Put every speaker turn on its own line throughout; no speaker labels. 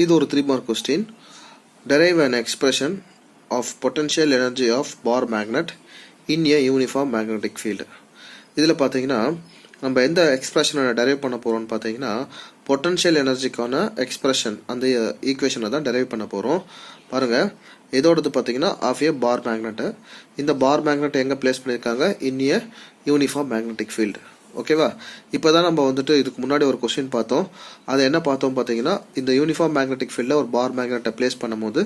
இது ஒரு 3 mark question. Derive an expression of potential energy of bar magnet in a uniform magnetic field. இதில் பார்த்தீங்கன்னா நம்ம எந்த எக்ஸ்பிரஷனை டெரைவ் பண்ண போகிறோம்னு பார்த்தீங்கன்னா பொட்டன்ஷியல் எனர்ஜிக்கான எக்ஸ்பிரஷன் அந்த ஈக்குவேஷனை தான் டெரைவ் பண்ண போகிறோம். பாருங்கள், இதோடது பார்த்தீங்கன்னா ஆஃப் ஏ பார் மேக்னெட்டு. இந்த பார் மேக்னெட் எங்கே பிளேஸ் பண்ணியிருக்காங்க? இன் ஏ யூனிஃபார்ம் மேக்னெட்டிக் ஃபீல்டு. ஓகேவா? இப்போ தான் நம்ம வந்துட்டு இதுக்கு முன்னாடி ஒரு கொஸ்டின் பார்த்தோம். அது என்ன பார்த்தோம் பார்த்தீங்கன்னா, இந்த யூனிஃபார்ம் மேக்னெட்டிக் ஃபீல்டில் ஒரு பார் மேக்னெட்டை பிளேஸ் பண்ணும்போது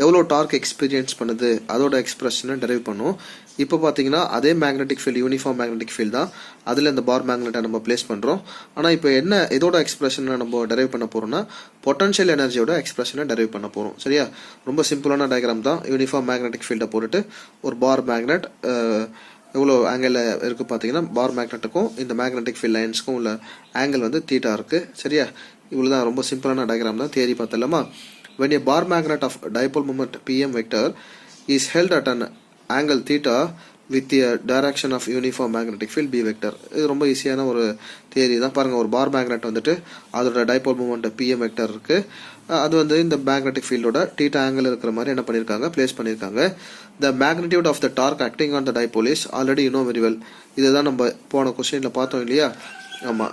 எவ்வளோ டார்க் எக்ஸ்பீரியன்ஸ் பண்ணுது அதோட எக்ஸ்பிரஷனை டெரைவ் பண்ணும். இப்போ பார்த்தீங்கன்னா அதே magnetic field uniform magnetic field தான், அதில் இந்த பார் மேக்னெட்டை நம்ம பிளேஸ் பண்ணுறோம். ஆனால் இப்போ என்ன இதோட எக்ஸ்பிரஷனை நம்ம டெரைவ் பண்ண போகிறோம்னா பொட்டன்ஷியல் எனர்ஜியோட எக்ஸ்பிரஷனை டெரைவ் பண்ண போகிறோம். சரியா? ரொம்ப சிம்பிளான டயக்ராம் தான். யூனிஃபார்ம் மேக்னெட்டிக் ஃபீல்டை போட்டுட்டு ஒரு பார் மேக்னெட் எவ்வளோ ஆங்கிளில் இருக்குது பார்த்தீங்கன்னா, பார் மேக்னெட்டுக்கும் இந்த மேக்னெட்டிக் ஃபீல்ட் லைன்ஸுக்கும் உள்ள ஆங்கிள் வந்து தீட்டா இருக்குது. சரியா? இவ்வளோ தான், ரொம்ப சிம்பிளான டயக்ராம் தான். Theory பார்த்தலாமா? when a bar magnet of dipole moment pm vector is held at an angle theta with a direction of uniform magnetic field b vector. இது ரொம்ப ஈஸியான ஒரு தியரி தான். பாருங்கள், ஒரு பார் மேக்னெட் வந்துட்டு அதோட டைபோல் மூமெண்ட் pm வெக்டர் இருக்குது. அது வந்து இந்த மேக்னெட்டிக் ஃபீல்டோட தீட்டா ஆங்கிள் இருக்கிற மாதிரி என்ன பண்ணியிருக்காங்க? பிளேஸ் பண்ணியிருக்காங்க. The magnitude of the torque acting on the dipole is already you know very well. இதுதான் நம்ம போன கொஸ்டினில் பார்த்தோம் இல்லையா? ஆமாம்,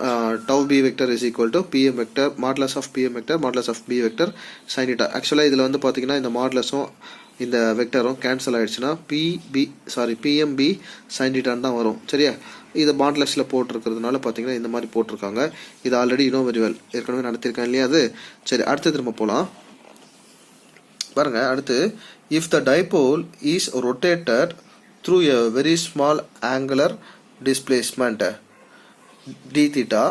tau b vector is equal to pm vector modulus of pm vector modulus of b vector sin theta. ஆக்சுவலாக இதில் வந்து பார்த்தீங்கன்னா இந்த மாடுலஸும் இந்த வெக்டரும் கேன்சல் ஆகிடுச்சுன்னா pmb sin theta தான் வரும். சரியா? இது மாடுலஸில் போட்டிருக்கிறதுனால பார்த்தீங்கன்னா இந்த மாதிரி போட்டிருக்காங்க. இது already you know very well, ஏற்கனவே நடத்திருக்கேன் இல்லையா அது? சரி, அடுத்து திரும்ப போகலாம். பாருங்க, அடுத்து if the dipole is rotated through a very small angular displacement d theta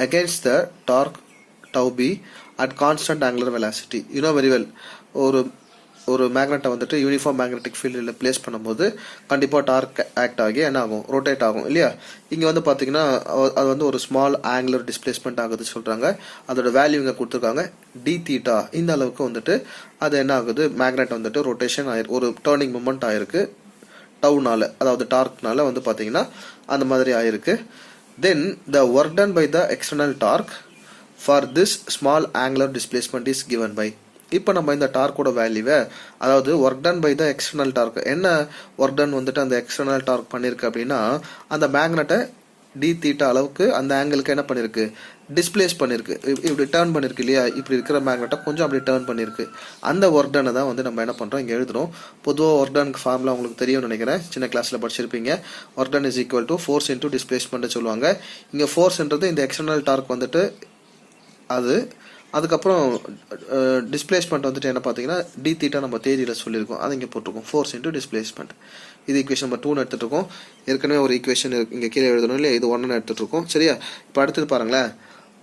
against the torque tau b at constant angular velocity. You know very well, ஒரு மேக்னெட்டை வந்துட்டு யூனிஃபார்ம் மேக்னெட்டிக் ஃபீல்டில் பிளேஸ் பண்ணும்போது கண்டிப்பாக டார்க் ஆக்ட் ஆகி என்ன ஆகும்? Rotate ஆகும் இல்லையா? இங்கே வந்து பார்த்தீங்கன்னா அது வந்து ஒரு ஸ்மால் ஆங்குலர் டிஸ்பிளேஸ்மெண்ட் ஆகுதுன்னு சொல்கிறாங்க. அதோட வேல்யூ இங்கே கொடுத்துருக்காங்க டி தீட்டா. இந்த அளவுக்கு வந்துட்டு அது என்ன ஆகுது? மேக்னெட் வந்துட்டு ரொட்டேஷன் ஆயிருக்கு, ஒரு டேர்னிங் மூமெண்ட் ஆயிருக்கு டவுனால, அதாவது டார்க்னால வந்து பார்த்தீங்கன்னா அந்த மாதிரி ஆயிருக்கு. Then the work done by the external torque for this small angular displacement is given by. இப்போ நம்ம இந்த டார்க்கோட வேல்யூவை, அதாவது work done by the external torque, என்ன ஒர்க் டன் வந்துட்டு அந்த எக்ஸ்டர்னல் டார்க் பண்ணியிருக்கு அப்படின்னா அந்த மேக்னெட்டை டி தீட்டா அளவுக்கு அந்த ஆங்கிளுக்கு என்ன பண்ணியிருக்கு? டிஸ்பிளேஸ் பண்ணியிருக்கு. இப்படி டேர்ன் பண்ணியிருக்கு இல்லையா? இப்படி இருக்கிற மேக்னெட்டை கொஞ்சம் அப்படி டேர்ன் பண்ணியிருக்கு. அந்த ஒர்க் டனை தான் வந்து நம்ம என்ன பண்ணுறோம் இங்கே எழுதுகிறோம். பொதுவாக ஒர்க் டனுக்கு ஃபார்முலா உங்களுக்கு தெரியும்னு நினைக்கிறேன், சின்ன கிளாஸில் படிச்சிருப்பீங்க. Work done is equal to force into displacement சொல்லுவாங்க. இங்கே ஃபோர்ஸ்ன்றது இந்த எக்ஸ்டர்னல் டார்க் வந்துட்டு அதுக்கப்புறம் டிஸ்பிளேஸ்மெண்ட் வந்துட்டு என்ன பார்த்தீங்கன்னா டி தீட்டா நம்ம தேதியில் சொல்லியிருக்கோம், அது இங்கே போட்டிருக்கோம் ஃபோர்ஸ் இன்டூ டிஸ்பிளேஸ்மெண்ட். இது ஈக்குவேஷன் நம்பர் 2 எடுத்துகிட்டு இருக்கோம். ஏற்கனவே ஒரு ஈக்குவேஷன் இங்கே கீழே எழுதணும் இல்லையா? இது 1 எடுத்துகிட்டு இருக்கோம். சரியா? இப்போ அடுத்தது பாருங்களேன்,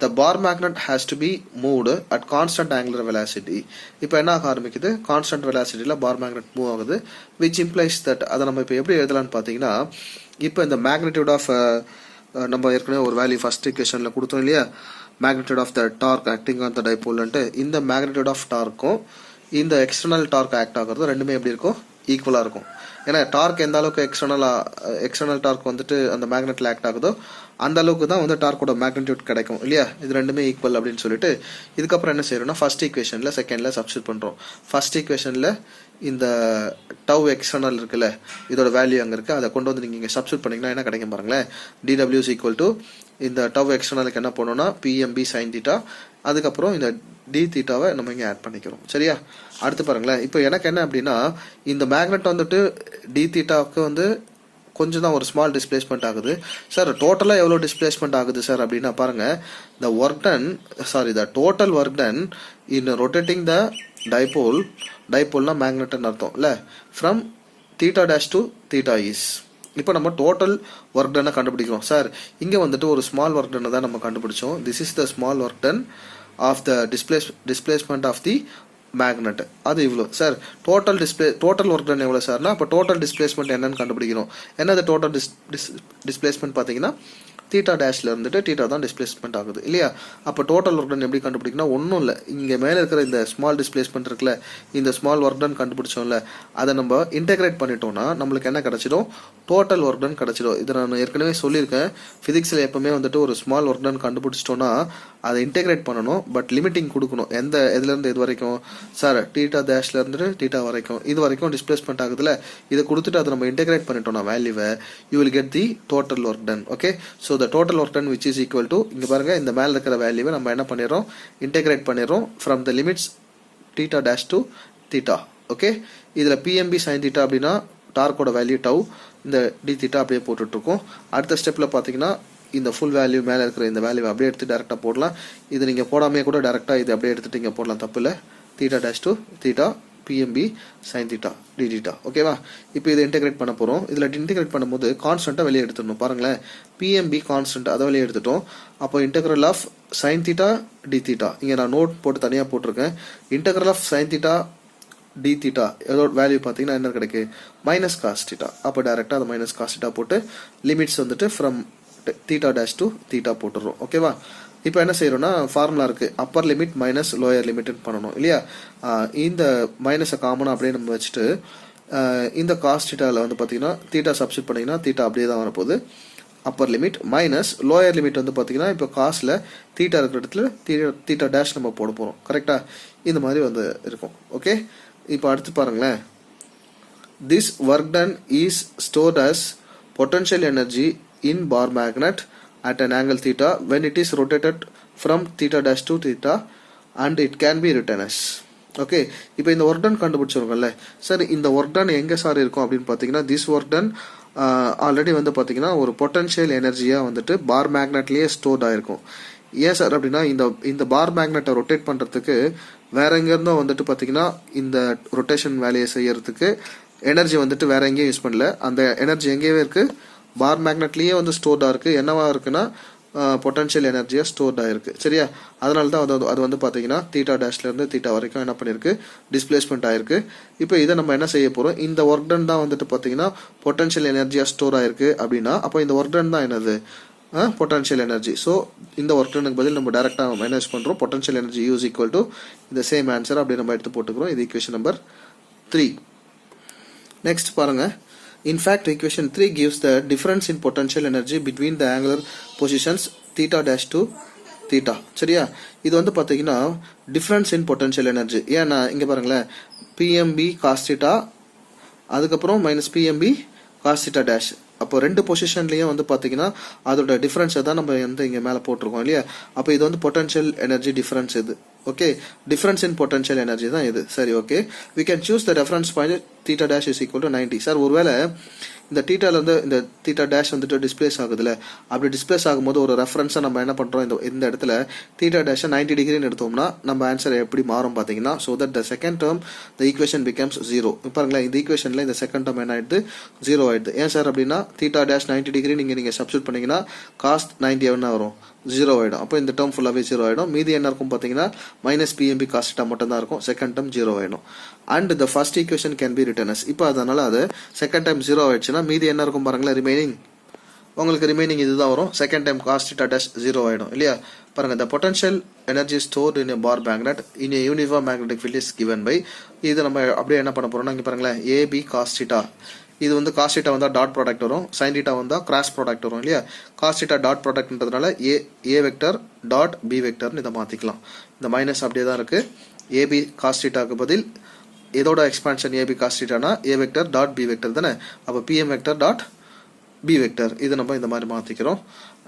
the bar magnet has to be moved at constant angular velocity. இப்போ என்ன ஆக ஆரம்பிக்குது? கான்ஸ்டன்ட் வெலாசிட்டியில் பார் மேக்னெட் மூவ் ஆகுது, which implies that அதை நம்ம இப்போ எப்படி எழுதலான்னு பார்த்தீங்கன்னா, இப்போ இந்த மேக்னிடியூட் ஆஃப் நம்ம ஏற்கனவே ஒரு வேல்யூ ஃபர்ஸ்ட் ஈக்குவேஷனில் கொடுத்தோம் இல்லையா? magnitude of the torque acting on the dipole ante இந்த magnitude of torque இந்த எக்ஸ்டர்னல் டார்க் ஆக்ட் ஆகிறது ரெண்டுமே எப்படி இருக்கும்? ஈக்குவலாக இருக்கும். ஏன்னா டார்க் எந்த அளவுக்கு எக்ஸ்டர்னல் டார்க் வந்துட்டு அந்த மேக்னெட்டில் ஆக்ட் ஆகுதோ அந்த அளவுக்கு தான் வந்து டார்க்கோட மேக்னிடியூட் கிடைக்கும் இல்லையா? இது ரெண்டுமே ஈக்குவல் அப்படின்னு சொல்லிட்டு இதுக்கப்புறம் என்ன செய்யறோம்னா ஃபர்ஸ்ட் ஈக்குவேஷனில் செகண்டில் சப்ஸ்டிட் பண்ணுறோம். ஃபர்ஸ்ட் ஈக்குவேஷனில் இந்த டவ் எக்ஸ்டர்னல் இருக்குல்ல, இதோட வேல்யூ அங்கே இருக்குது, அதை கொண்டு வந்து நீங்கள் இங்கே சப்ஸ்டிட் பண்ணிங்கன்னா என்ன கிடைக்கும் பாருங்களேன். dw is equal to இந்த டவ் எக்ஸ்டர்னலுக்கு என்ன பண்ணோம்னா pmb sin theta, அதுக்கப்புறம் இந்த டி தீட்டாவை நம்ம இங்கே ஆட் பண்ணிக்கிறோம். சரியா? அடுத்து பாருங்களேன், இப்போ எனக்கு என்ன அப்படின்னா இந்த மேக்னெட் வந்துட்டு டி தீட்டாவுக்கு வந்து கொஞ்சம் தான் ஒரு ஸ்மால் டிஸ்பிளேஸ்மெண்ட் ஆகுது. சார் டோட்டலாக எவ்வளோ டிஸ்பிளேஸ்மெண்ட் ஆகுது சார் அப்படின்னா பாருங்கள், the total work done in rotating the டைபோல்னா மேக்னெட்னு அர்த்தம் இல்லை, from theta dash to theta is. இப்போ நம்ம டோட்டல் ஒர்க் டனை கண்டுபிடிக்கிறோம். சார் இங்கே வந்துட்டு ஒரு ஸ்மால் ஒர்க் டனை தான் நம்ம கண்டுபிடிச்சோம். This is the small work done of the displacement of the magnet. அது இவ்வளோ சார். டோட்டல் ஒர்க் டன் எவ்வளோ சார்னா அப்போ டோட்டல் டிஸ்பிளேஸ்மெண்ட் என்னன்னு கண்டுபிடிக்கணும். என்னது டோட்டல் டிஸ்பிளேஸ்மெண்ட் பார்த்தீங்கன்னா தீட்டா டேஷில் இருந்துட்டு தீட்டா தான் டிஸ்பிளேஸ்மெண்ட் ஆகுது இல்லையா. அப்போ டோட்டல் ஒர்க் டன் எப்படி கண்டுபிடிக்கணும், ஒன்றும் இல்லை, இங்கே மேலே இருக்கிற இந்த ஸ்மால் டிஸ்பிளேஸ்மெண்ட் இருக்குல்ல, இந்த ஸ்மால் ஒர்க் டன் கண்டுபிடிச்சோம்ல, அதை நம்ம இன்டெகிரேட் பண்ணிட்டோம்னா நம்மளுக்கு என்ன கிடச்சிடும், டோட்டல் ஒர்க் டன் கிடச்சிடும். இதை நான் ஏற்கனவே சொல்லியிருக்கேன், ஃபிசிக்ஸில் எப்பவுமே வந்துட்டு ஒரு ஸ்மால் ஒர்க் டன் கண்டுபிடிச்சிட்டோன்னா அதை இன்டெகிரேட் பண்ணணும், பட் லிமிட்டிங் கொடுக்கணும். எதுலேருந்து இது வரைக்கும் சார், தீட்டா டேஷ்ல இருந்துட்டு தீட்டா வரைக்கும், இது வரைக்கும் டிஸ்பிளேஸ்மெண்ட் ஆகுதுல, இதை கொடுத்துட்டு அதை நம்ம இன்டெகிரேட் பண்ணிட்டோம்னா வேல்யூவை, you will get the total work ton. Okay, so the total work ton which is equal to, இங்கே பாருங்க, இந்த மேலே இருக்கிற வேல்யூவை நம்ம என்ன பண்ணிடுறோம், இன்டெகிரேட் பண்ணிடுறோம் from the limits theta dash to theta. Okay, இதில் பிஎம்பி சைன் தீட்டா அப்படின்னா டார்க்கோட வேல்யூ டவு, இந்த டி தீட்டா அப்படியே போட்டுட்ருக்கோம். அடுத்த ஸ்டெப்பில் பார்த்தீங்கன்னா இந்த ஃபுல் வேல்யூ மேலே இருக்கிற இந்த வேல்யூ அப்படியே எடுத்து டேரெக்டாக போடலாம். இது நீங்கள் போடாமே கூட டேரெக்டாக இது அப்படியே எடுத்துட்டு இங்கே போடலாம், தப்பு இல்லை. Theta dash to theta PMB sine theta d theta. ஓகேவா, இப்போ இதை இன்டெகிரேட் பண்ண போகிறோம். இதில் இன்டெகிரேட் பண்ணும்போது கான்ஸ்டண்ட்டாக வெளியே எடுத்துடணும். பாருங்களேன், பிஎம்பி கான்ஸ்டன்ட் அதை வெளியே எடுத்துட்டோம். அப்போ integral of sine theta d theta, இங்கே நான் நோட் போட்டு தனியாக போட்டிருக்கேன். Integral of sine theta d theta இதோட வேல்யூ பார்த்தீங்கன்னா என்ன கிடைக்கு, மைனஸ் காஸ் தீட்டா. அப்போ டேரெக்டாக அதை மைனஸ் காஸ் தீட்டா போட்டு லிமிட்ஸ் வந்துட்டு from theta dash to theta போட்டுடுறோம். ஓகேவா, இப்போ என்ன செய்யறோம்னா ஃபார்முலா இருக்கு, அப்பர் லிமிட் மைனஸ் லோயர் லிமிட்னு பண்ணணும் இல்லையா. இந்த மைனஸை காமனாக அப்படியே நம்ம வச்சுட்டு இந்த காஸ் தீட்டாவில் வந்து பார்த்தீங்கன்னா தீட்டா சப்ஸ்டிட் பண்ணிங்கன்னா தீட்டா அப்படியே தான் வரப்போகுது. Appar limit minus lower limit வந்து பார்த்தீங்கன்னா இப்போ காசில் தீட்டா இருக்கிற இடத்துல தீட்டா டேஷ் நம்ம போட போகிறோம். கரெக்டாக இந்த மாதிரி வந்து இருக்கும். ஓகே, இப்போ அடுத்து பாருங்களேன், this work done is stored as potential energy in bar magnet at an angle theta when it is rotated from theta dash to theta and it can be written as. Okay, இப்போ இந்த work done கண்டுபிடிச்சிருக்கோம்ல sir, இந்த work done எங்கே sir இருக்கும் அப்படின்னு பார்த்தீங்கன்னா, this work ton already வந்து பார்த்தீங்கன்னா ஒரு பொட்டன்ஷியல் எனர்ஜியாக வந்துட்டு பார் மேக்னெட்லேயே ஸ்டோர்ட் ஆகிருக்கும். ஏன் சார் அப்படின்னா, இந்த பார் மேக்னெட்டை ரொட்டேட் பண்ணுறதுக்கு வேற எங்கேருந்தோ வந்துட்டு பார்த்தீங்கன்னா இந்த ரொட்டேஷன் வேலையை செய்யறதுக்கு எனர்ஜி வந்துட்டு வேற எங்கேயும் யூஸ் பண்ணல, அந்த எனர்ஜி எங்கேயே இருக்குது, பார் மேக்னெட்லேயே வந்து ஸ்டோர்டாக இருக்குது. என்னவா இருக்குன்னா பொட்டன்ஷியல் எனர்ஜியாக ஸ்டோர்டாக இருக்குது. சரியா, அதனால தான் அது வந்து பார்த்தீங்கன்னா தீட்டா டேஷ்லேருந்து தீட்டா வரைக்கும் என்ன பண்ணியிருக்கு, டிஸ்பிளேஸ்மெண்ட் ஆயிருக்கு. இப்போ இதை நம்ம என்ன செய்ய போகிறோம், இந்த ஒர்க் டன் தான் வந்துட்டு பார்த்தீங்கன்னா பொட்டன்ஷியல் எனர்ஜியாக ஸ்டோர் ஆயிருக்கு அப்படின்னா, அப்போ இந்த ஒர்க் டன் தான் என்னது, பொட்டன்ஷியல் எனர்ஜி. ஸோ இந்த ஒர்க் டனுக்கு பதில் நம்ம டேரெக்டாக மைனஸ் பண்ணுறோம், potential energy use equal to இந்த சேம் ஆன்சர் அப்படி நம்ம எடுத்து போட்டுக்கிறோம். இது ஈக்குவேஷன் நம்பர் 3. நெக்ஸ்ட் பாருங்க, in fact equation 3 gives the difference in potential energy between the angular positions theta dash to theta. சரியா, இது வந்து பார்த்தீங்கன்னா difference in potential energy. ஏன்னா இங்கே பாருங்களேன், PMB cos theta அதுக்கப்புறம் minus PMB cos theta dash. அப்போ ரெண்டு பொசிஷன்லேயும் வந்து பார்த்தீங்கன்னா அதோட டிஃப்ரென்ஸை தான் நம்ம வந்து இங்கே மேலே போட்டிருக்கோம் இல்லையா. அப்போ இது வந்து பொட்டன்ஷியல் எனர்ஜி டிஃப்ரென்ஸ் இது. Okay, difference in potential energy தான் இது. சரி, okay, we can choose the reference point theta dash is equal to 90. Sir, ஒருவேளை இந்த தீட்டால இருந்து இந்த தீட்டா டேஷ் வந்துட்டு டிஸ்பிளேஸ் ஆகுதுல, அப்படி டிஸ்பிளேஸ் ஆகும்போது ஒரு ரெஃபரன்ஸை நம்ம என்ன பண்ணுறோம், இந்த இடத்துல தீட்டா டேஷை 90 டிகிரின்னு எடுத்தோம்னா நம்ம ஆன்சர் எப்படி மாறும் பார்த்தீங்கன்னா, so that the second term the equation becomes 0. பாருங்களேன், இந்த ஈக்குவேஷனில் இந்த செகண்ட் டேர்ம் என்ன ஆயிடுது, 0 ஆயிடுது. ஏன் சார் அப்படின்னா தீட்டா டேஷ் 90 டிகிரி நீங்கள் சப்ஸ்டியூட் பண்ணீங்கன்னா காஸ் 90 என்ன வரும், 0 ஆகிடும். அப்போ இந்த டேர்ம் ஃபுல்லாகவே 0 ஆகிடும். மீதி என்ன இருக்கும் பார்த்தீங்கன்னா மைனஸ் பிஎம்பி காஸ் தீட்டா மட்டும் தான் இருக்கும். செகண்ட் டேர்ம் 0 ஆகிடும். And the first equation can be written as. இப்போ அதனால அது செகண்ட் டைம் 0 ஆயிடுச்சுன்னா மீதி என்ன இருக்கும் பாருங்களேன், ரிமைனிங் உங்களுக்கு ரிமைனிங் இதுதான் வரும். Second time cos theta dash 0 ஆயிடும் இல்லையா. பாருங்க, the potential energy stored in a bar magnet in a uniform magnetic field is given by, இது நம்ம அப்படியே என்ன பண்ண போறோம்னா, இங்க பாருங்களேன், AB cos theta, இது வந்து காஸ் தீட்டா வந்தால் டாட் ப்ராடக்ட் வரும், சைன் தீட்டா வந்தால் கிராஸ் ப்ராடக்ட் வரும் இல்லையா. காஸ் தீட்டா டாட் ப்ராடக்ட்ன்றதுனால ஏ வெக்டர் டாட் பி வெக்டர்னு இதை மாற்றிக்கலாம். இந்த மைனஸ் அப்படியே தான் இருக்குது. ஏபி காஸ் தீட்டாக்கு பதில் இதோட எக்ஸ்பான்ஷன் ஏபி காஸ் தீட்டானா A vector dot B vector தானே. அப்போ PM vector dot B vector, இது நம்ம இந்த மாதிரி மாற்றிக்கிறோம்.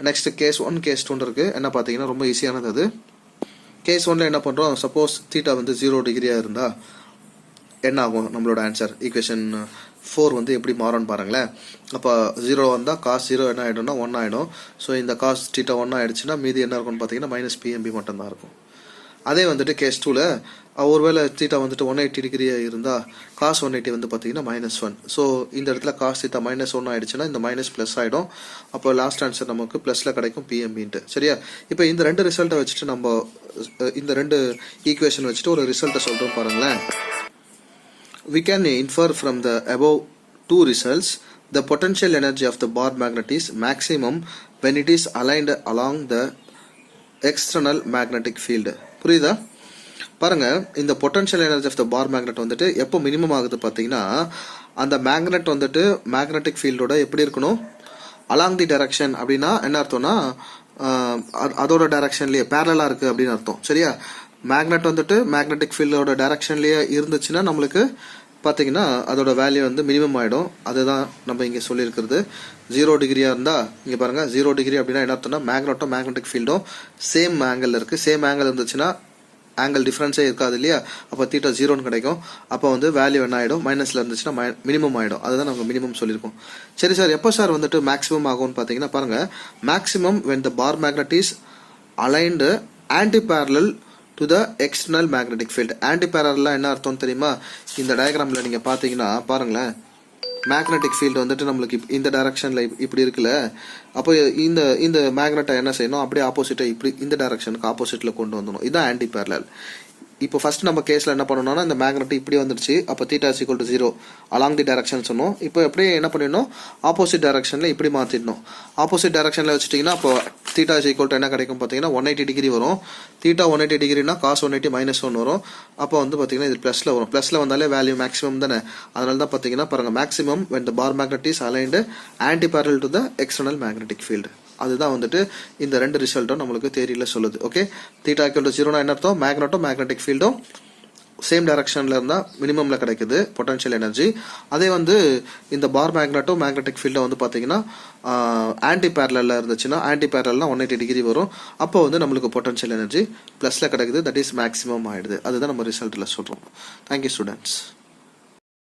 நெக்ஸ்ட் கேஸ் 1 கேஸ் 2 இருக்குது. என்ன பார்த்தீங்கன்னா ரொம்ப ஈஸியானது அது. கேஸ் 1ல என்ன பண்ணுறோம், சப்போஸ் தீட்டா வந்து 0 டிகிரியாக இருந்தால் என்ன ஆகும் நம்மளோட ஆன்சர், ஈக்குவேஷன் 4 வந்து எப்படி மாறும்னு பாருங்களேன். அப்போ 0 வந்தால் காஸ் 0 என்ன ஆகிடும்னா 1 ஆகிடும். ஸோ இந்த காஸ் தீட்டா 1 ஆகிடுச்சுன்னா மீதி என்ன இருக்கும்னு பார்த்தீங்கன்னா மைனஸ் பிஎம்பி மட்டும்தான் இருக்கும். அதே வந்துட்டு கேஸ் 2ல ஒருவேளை தீட்டா வந்துட்டு 180 டிகிரியாக இருந்தால் காஸ் 180 வந்து பார்த்தீங்கன்னா -1. ஸோ இந்த இடத்துல காஸ் தீட்டா -1 ஆயிடுச்சுன்னா இந்த மைனஸ் ப்ளஸ் ஆகிடும். அப்போ லாஸ்ட் ஆன்சர் நமக்கு ப்ளஸில் கிடைக்கும் பிஎம்பின்ட்டு. சரியா, இப்போ இந்த ரெண்டு ரிசல்ட்டை வச்சுட்டு நம்ம இந்த ரெண்டு ஈக்குவேஷன் வச்சுட்டு ஒரு ரிசல்ட்டை சொல்கிறோம் பாருங்களேன். We can infer from the above two results the potential energy of the bar magnet is maximum when it is aligned along the external magnetic field. புரியுதா? பாருங்க, இந்த potential energy of the bar magnet வந்துட்டு எப்போ minimum ஆகுது பார்த்தீங்கன்னா, அந்த magnet வந்துட்டு magnetic ஃபீல்டோட எப்படி இருக்கணும், அலாங் தி டைரக்ஷன். அப்படின்னா என்ன அர்த்தம்னா, அதோட டைரக்ஷன்லேயே பேரலாக இருக்குது அப்படின்னு அர்த்தம். சரியா? மேக்னெட் வந்துட்டு மேக்னெட்டிக் ஃபீல்டோட டைரக்ஷன்லேயே இருந்துச்சுன்னா நம்மளுக்கு பார்த்தீங்கன்னா அதோட வேல்யூ வந்து மினிமம் ஆகிடும். அதுதான் நம்ம இங்கே சொல்லியிருக்கிறது. 0 டிகிரியாக இருந்தால் இங்கே பாருங்கள், 0 டிகிரி அப்படின்னா என்ன அர்த்தம்னா மேக்னெட்டும் மேக்னெட்டிக் ஃபீல்டும் சேம் ஆங்கிள் இருக்குது. சேம் ஆங்கிள் இருந்துச்சுன்னா ஆங்கிள் டிஃப்ரென்ஸே இருக்காது இல்லையா? அப்போ தீட்டா 0ன்னு கிடைக்கும். அப்போ வந்து வேல்யூ என்ன ஆகிடும், மைனஸில் இருந்துச்சுன்னா மினிமம் ஆகிடும். அதுதான் நம்ம மினிமம் சொல்லியிருக்கோம். சரி சார், எப்போ சார் வந்துட்டு மேக்ஸிமம் ஆகும்னு பார்த்தீங்கன்னா பாருங்கள், maximum when the bar magnet is aligned anti parallel to the external magnetic field. Anti பேரலாம் என்ன அர்த்தம்னு தெரியுமா? இந்த டயக்ராமில் நீங்கள் பார்த்தீங்கன்னா பாருங்களேன், மேக்னெட்டிக் ஃபீல்டு வந்துட்டு நம்மளுக்கு இந்த டைரக்ஷனில் இப்படி இருக்குல்ல. அப்போ இந்த மேக்னெட்டை என்ன செய்யணும், அப்படியே ஆப்போசிட்டை இப்படி இந்த டைரக்ஷனுக்கு ஆப்போசிட்டில் கொண்டு வந்துடணும். இதுதான் ஆன்டி பேரலல். இப்போ ஃபர்ஸ்ட் நம்ம கேஸில் என்ன பண்ணணும்னா, இந்த மேக்னெட் இப்படி வந்துருச்சு. அப்போ theta is equal to 0 along the direction சொன்னோம். இப்போ எப்படியே என்ன பண்ணிடணும், ஆப்போசிட் டைரக்ஷனில் இப்படி மாற்றிடணும். ஆப்போசிட் டைரக்ஷனில் வச்சுட்டிங்கன்னா அப்போ தீட்டா இஸ் ஈக்குவல் டு என்ன கிடைக்கும் பார்த்தீங்கன்னா 180 டிகிரி வரும். தீட்டா 180 டிகிரினா காஸ் 180 -1 வரும். அப்போ வந்து பார்த்தீங்கன்னா இது ப்ளஸில் வரும். ப்ளஸில் வந்தாலே வேல்யூ மேக்ஸிமம் தானே. அதனால தான் பார்த்தீங்கன்னா பாருங்கள், maximum when the bar magnet is aligned anti parallel to the external magnetic field. அதுதான் வந்துட்டு இந்த ரெண்டு ரிசல்ட்டும் நம்மளுக்கு தியரியில் சொல்லுது. ஓகே, தீட்டா ஈக்குவல் டு 0னா என்ன அர்த்தம், மேக்னெட்டும் மேக்னெட்டிக் ஃபீல்டும் சேம் டைரக்ஷனில் இருந்தால் மினிமமில் கிடைக்குது பொட்டன்ஷியல் எனர்ஜி. அதே வந்து இந்த பார் மேக்னெட்டும் மேக்னெட்டிக் ஃபீல்டும் வந்து பார்த்தீங்கன்னா ஆன்டி பேரலில் இருந்துச்சுன்னா, ஆன்டி பேரல்னா 180 டிகிரி வரும். அப்போ வந்து நம்மளுக்கு பொட்டன்ஷியல் எனர்ஜி ப்ளஸில் கிடைக்குது. தட் இஸ் மேக்ஸிமம் ஆகிடுது. அதுதான் நம்ம ரிசல்ட்டில் சொல்கிறோம். Thank you students.